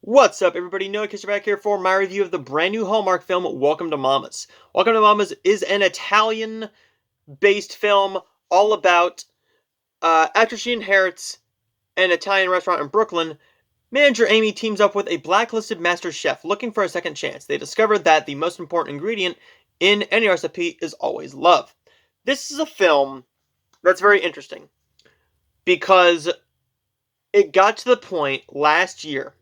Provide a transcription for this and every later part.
What's up, everybody? Noah Kisser back here for my review of the brand new Hallmark film, Welcome to Mamas. Welcome to Mamas is an Italian-based film all about after she inherits an Italian restaurant in Brooklyn, manager Amy teams up with a blacklisted master chef looking for a second chance. They discover that the most important ingredient in any recipe is always love. This is a film that's very interesting because it got to the point last year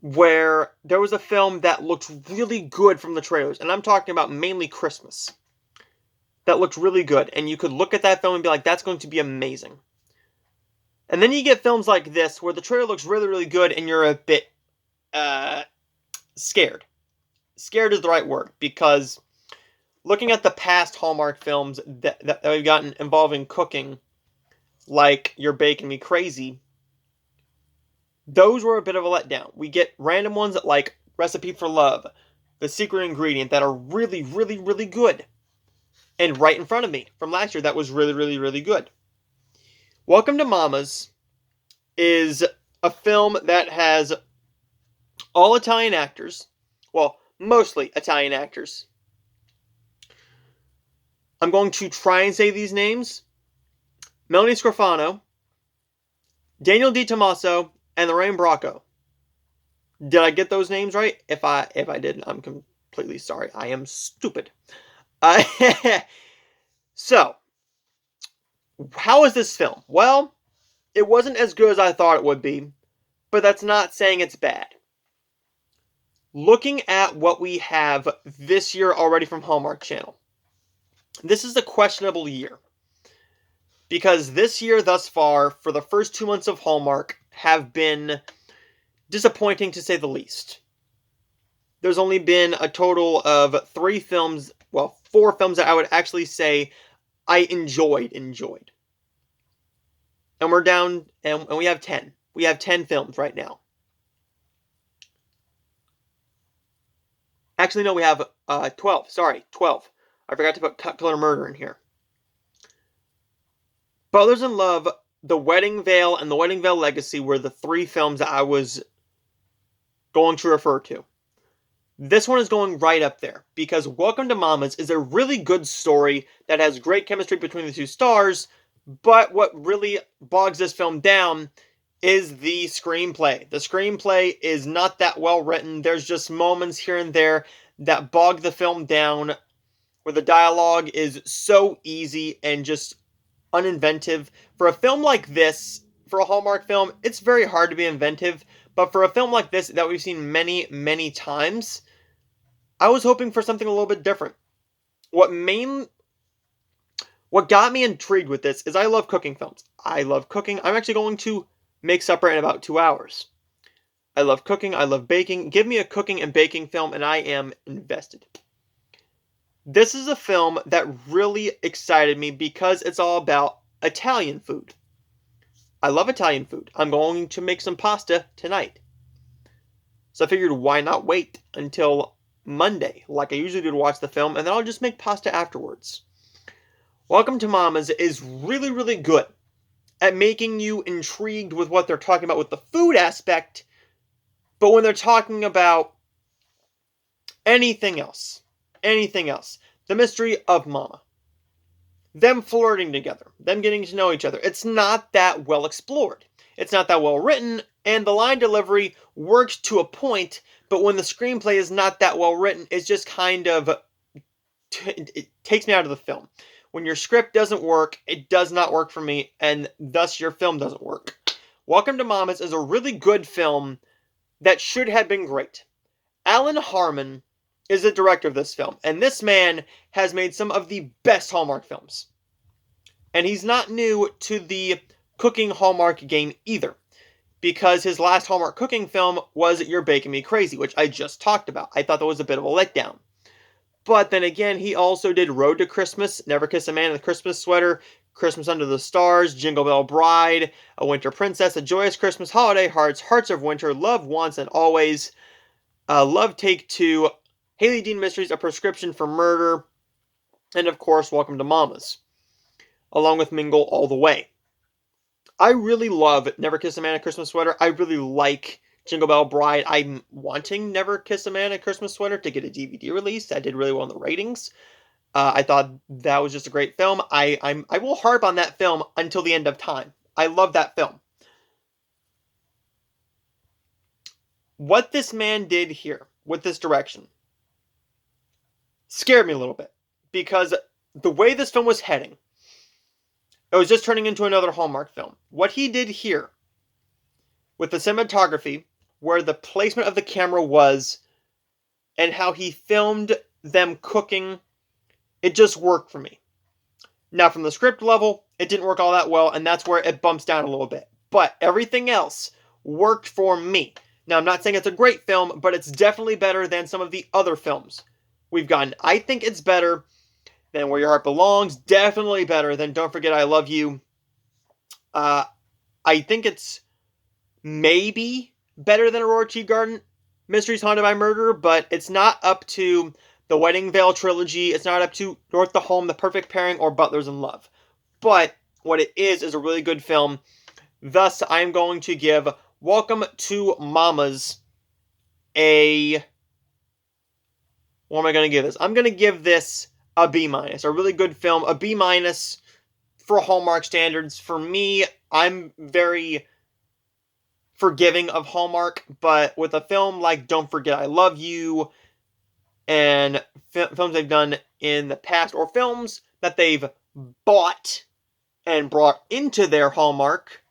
where there was a film that looked really good from the trailers, and I'm talking about mainly Christmas, that looked really good, and you could look at that film and be like, that's going to be amazing. And then you get films like this, where the trailer looks really, really good, and you're a bit, scared. Scared is the right word, because looking at the past Hallmark films that we've gotten involving cooking, like You're Baking Me Crazy, those were a bit of a letdown. We get random ones like Recipe for Love, The Secret Ingredient, that are really, really, really good. And right in front of me from last year, that was really, really, really good. Welcome to Mamas is a film that has all Italian actors. Well, mostly Italian actors. I'm going to try and say these names. Melanie Scrofano, Daniel Di Tommaso, and Lorraine Bracco. Did I get those names right? If I didn't, I'm completely sorry. I am stupid. So, how is this film? Well, it wasn't as good as I thought it would be, but that's not saying it's bad. Looking at what we have this year already from Hallmark Channel, this is a questionable year. Because this year thus far, for the first 2 months of Hallmark, have been disappointing to say the least. There's only been a total of 4 films that I would actually say I enjoyed. And we're down, and we have 10. We have 10 films right now. Actually, no, we have 12. Sorry, 12. I forgot to put Cut, Color, Murder in here. Brothers in Love, The Wedding Veil, and The Wedding Veil Legacy were the 3 films that I was going to refer to. This one is going right up there, because Welcome to Mamas is a really good story that has great chemistry between the 2 stars, but what really bogs this film down is the screenplay. The screenplay is not that well written. There's just moments here and there that bog the film down, where the dialogue is so easy and just uninventive. For a film like this, for a Hallmark film, it's very hard to be inventive, but for a film like this that we've seen many, many times, I was hoping for something a little bit different. What got me intrigued with this is I love cooking films. I love cooking. I'm actually going to make supper in about 2 hours. I love cooking. I love baking. Give me a cooking and baking film and I am invested. This is a film that really excited me because it's all about Italian food. I love Italian food. I'm going to make some pasta tonight. So I figured, why not wait until Monday, like I usually do, to watch the film, and then I'll just make pasta afterwards. Welcome to Mamas is really, really good at making you intrigued with what they're talking about with the food aspect, but when they're talking about anything else, the mystery of Mama, them flirting together, them getting to know each other, it's not that well explored. It's not that well written, and the line delivery works to a point, but when the screenplay is not that well written, it's just kind of, it takes me out of the film. When your script doesn't work, it does not work for me, and thus your film doesn't work. Welcome to Mamas is a really good film that should have been great. Alan Harmon is the director of this film, and this man has made some of the best Hallmark films. And he's not new to the cooking Hallmark game either, because his last Hallmark cooking film was You're Baking Me Crazy, which I just talked about. I thought that was a bit of a letdown. But then again, he also did Road to Christmas, Never Kiss a Man in a Christmas Sweater, Christmas Under the Stars, Jingle Bell Bride, A Winter Princess, A Joyous Christmas, Holiday Hearts, Hearts of Winter, Love Once and Always, Love Take Two, Haley Dean Mysteries, A Prescription for Murder, and of course, Welcome to Mamas, along with Mingle All the Way. I really love Never Kiss a Man in a Christmas Sweater. I really like Jingle Bell Bride. I'm wanting Never Kiss a Man in a Christmas Sweater to get a DVD release. That did really well in the ratings. I thought that was just a great film. I will harp on that film until the end of time. I love that film. What this man did here with this direction scared me a little bit, because the way this film was heading, it was just turning into another Hallmark film. What he did here with the cinematography, where the placement of the camera was, and how he filmed them cooking, it just worked for me. Now, from the script level, it didn't work all that well, and that's where it bumps down a little bit. But everything else worked for me. Now, I'm not saying it's a great film, but it's definitely better than some of the other films we've gotten. I think it's better than Where Your Heart Belongs. Definitely better than Don't Forget I Love You. I think it's maybe better than Aurora Teagarden Mysteries Haunted by Murder, but it's not up to the Wedding Veil trilogy. It's not up to North the Home, The Perfect Pairing, or Butlers in Love. But what it is a really good film. Thus, I'm going to give Welcome to Mama's a... What am I going to give this? I'm going to give this a B-. A really good film. A B- for Hallmark standards. For me, I'm very forgiving of Hallmark, but with a film like Don't Forget I Love You and films they've done in the past, or films that they've bought and brought into their Hallmark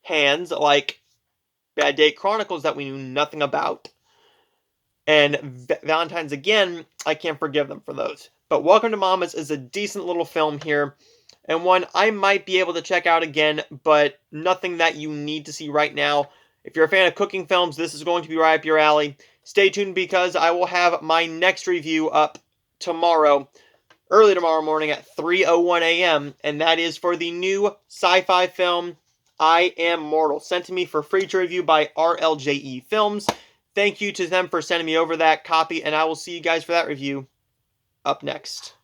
hands, like Bad Date Chronicles that we knew nothing about, and Valentine's Again, I can't forgive them for those. But Welcome to Mama's is a decent little film here, and one I might be able to check out again, but nothing that you need to see right now. If you're a fan of cooking films, this is going to be right up your alley. Stay tuned, because I will have my next review up tomorrow, early tomorrow morning at 3:01 a.m., and that is for the new sci-fi film, I Am Mortal, sent to me for free to review by RLJE Films. Thank you to them for sending me over that copy, and I will see you guys for that review up next.